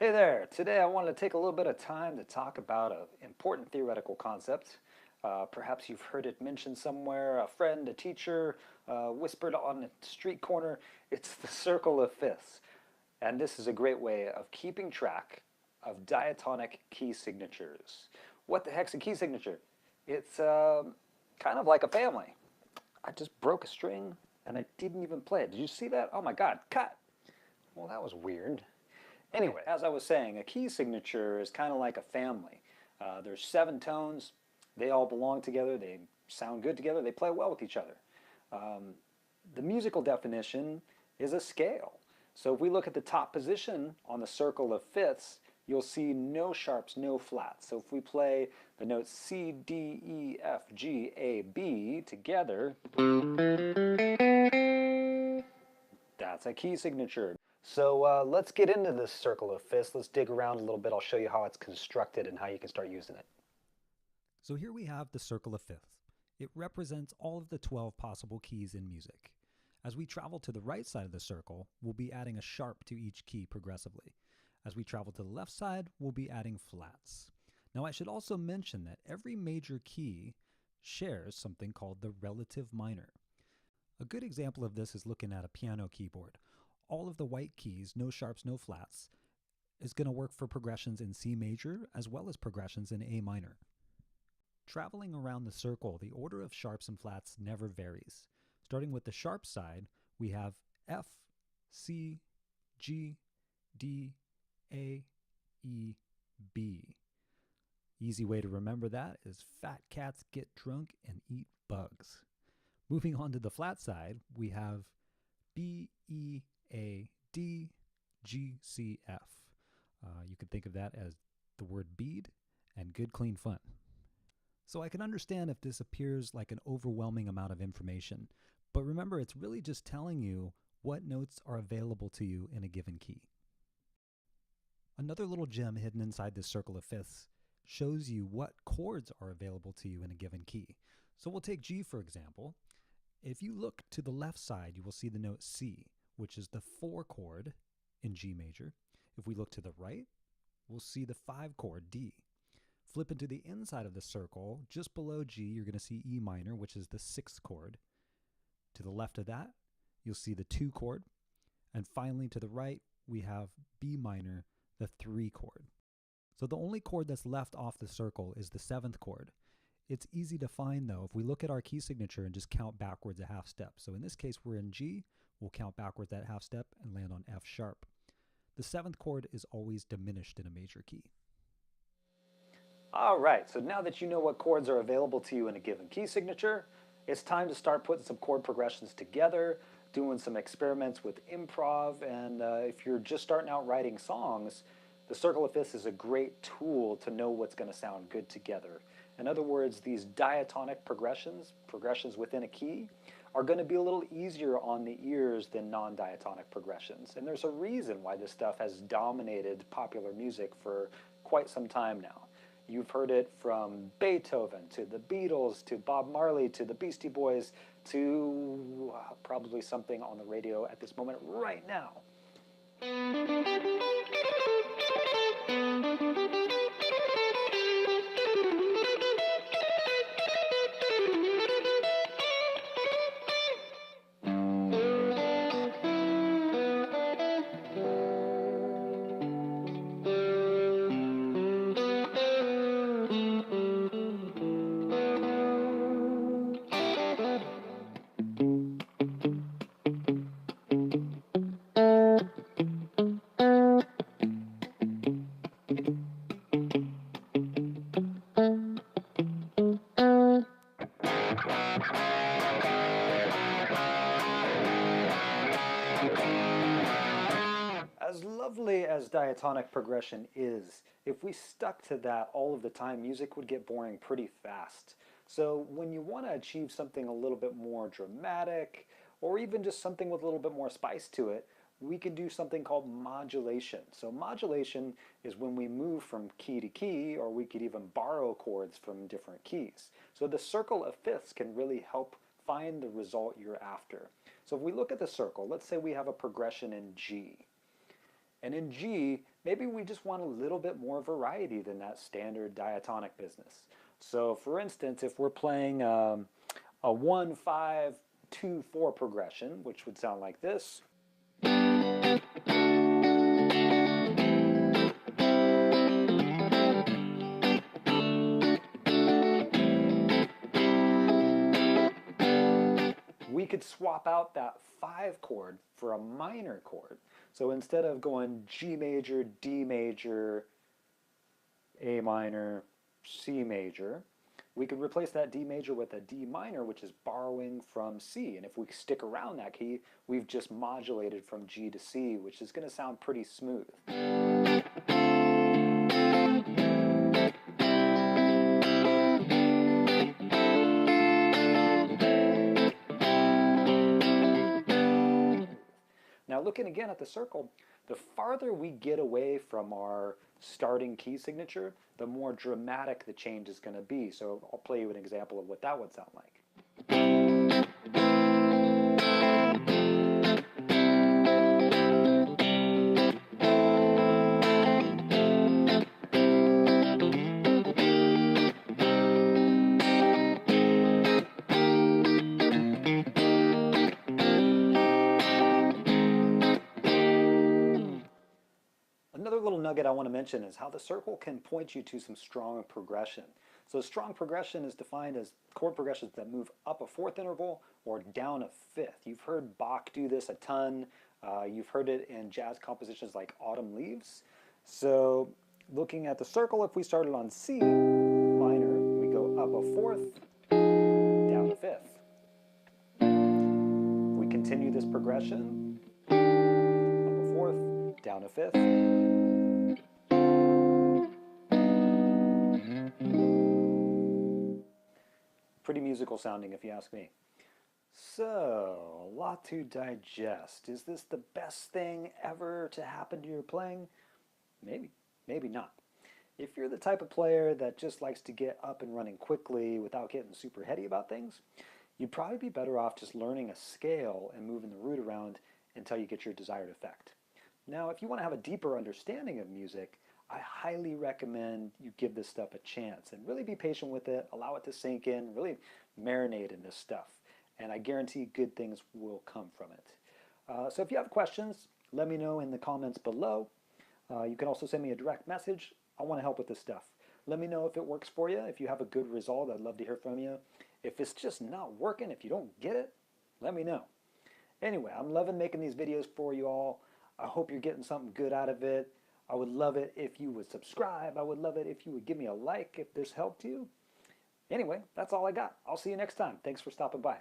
Hey there! Today I wanted to take a little bit of time to talk about an important theoretical concept. Perhaps you've heard it mentioned somewhere, a friend, a teacher, whispered on a street corner. It's the circle of fifths. And this is a great way of keeping track of diatonic key signatures. What the heck's a key signature? It's kind of like a family. I just broke a string and I didn't even play it. Did you see that? Oh my God, cut! Well, that was weird. Anyway, as I was saying, a key signature is kind of like a family. There's 7 tones. They all belong together. They sound good together. They play well with each other. The musical definition is a scale. So if we look at the top position on the circle of fifths, you'll see no sharps, no flats. So if we play the notes C, D, E, F, G, A, B together, that's a key signature. So let's get into this circle of fifths. Let's dig around a little bit. I'll show you how it's constructed and how you can start using it. So here we have the circle of fifths. It represents all of the 12 possible keys in music. As we travel to the right side of the circle, we'll be adding a sharp to each key progressively. As we travel to the left side, we'll be adding flats. Now I should also mention that every major key shares something called the relative minor. A good example of this is looking at a piano keyboard. All of the white keys, no sharps, no flats, is going to work for progressions in C major as well as progressions in A minor. Traveling around the circle, the order of sharps and flats never varies. Starting with the sharp side, we have F, C, G, D, A, E, B. Easy way to remember that is fat cats get drunk and eat bugs. Moving on to the flat side, we have B, E, A, D, G, C, F. You could think of that as the word bead and good clean fun. So I can understand if this appears like an overwhelming amount of information, but remember it's really just telling you what notes are available to you in a given key. Another little gem hidden inside this circle of fifths shows you what chords are available to you in a given key. So we'll take G for example. If you look to the left side, you will see the note C, which is the 4 chord in G major. If we look to the right, we'll see the 5 chord D. Flip into the inside of the circle, just below G, you're going to see E minor, which is the 6th chord. To the left of that, you'll see the 2 chord. And finally, to the right, we have B minor, the 3 chord. So the only chord that's left off the circle is the 7th chord. It's easy to find though if we look at our key signature and just count backwards a half step. So in this case we're in G, we'll count backwards that half step and land on F sharp. The 7th chord is always diminished in a major key. All right, so now that you know what chords are available to you in a given key signature, it's time to start putting some chord progressions together, doing some experiments with improv, and if you're just starting out writing songs, the circle of fifths is a great tool to know what's going to sound good together. In other words, these diatonic progressions within a key, are going to be a little easier on the ears than non-diatonic progressions. And there's a reason why this stuff has dominated popular music for quite some time now. You've heard it from Beethoven, to the Beatles, to Bob Marley, to the Beastie Boys, to probably something on the radio at this moment right now. As lovely as diatonic progression is, if we stuck to that all of the time, music would get boring pretty fast. So when you want to achieve something a little bit more dramatic, or even just something with a little bit more spice to it, we can do something called modulation. So modulation is when we move from key to key, or we could even borrow chords from different keys. So the circle of fifths can really help find the result you're after. So if we look at the circle, let's say we have a progression in G. And in G, maybe we just want a little bit more variety than that standard diatonic business. So for instance, if we're playing a 1, 5, 2, 4 progression, which would sound like this. We could swap out that 5 chord for a minor chord. So instead of going G major, D major, A minor, C major, we could replace that D major with a D minor, which is borrowing from C. And if we stick around that key, we've just modulated from G to C, which is going to sound pretty smooth. Now looking again at the circle, the farther we get away from our starting key signature, the more dramatic the change is going to be. So I'll play you an example of what that would sound like. Another little nugget I want to mention is how the circle can point you to some strong progression. So strong progression is defined as chord progressions that move up a fourth interval or down a fifth. You've heard Bach do this a ton. You've heard it in jazz compositions like Autumn Leaves. So looking at the circle, if we started on C minor, we go up a fourth, down a fifth. We continue this progression, up a fourth, down a fifth. Pretty musical sounding if you ask me. So, a lot to digest. Is this the best thing ever to happen to your playing? Maybe, maybe not. If you're the type of player that just likes to get up and running quickly without getting super heady about things, you'd probably be better off just learning a scale and moving the root around until you get your desired effect. Now, if you want to have a deeper understanding of music, I highly recommend you give this stuff a chance and really be patient with it, allow it to sink in, really marinate in this stuff. And I guarantee good things will come from it. So if you have questions, let me know in the comments below. You can also send me a direct message. I want to help with this stuff. Let me know if it works for you. If you have a good result, I'd love to hear from you. If it's just not working, if you don't get it, let me know. Anyway, I'm loving making these videos for you all. I hope you're getting something good out of it. I would love it if you would subscribe. I would love it if you would give me a like if this helped you. Anyway, that's all I got. I'll see you next time. Thanks for stopping by.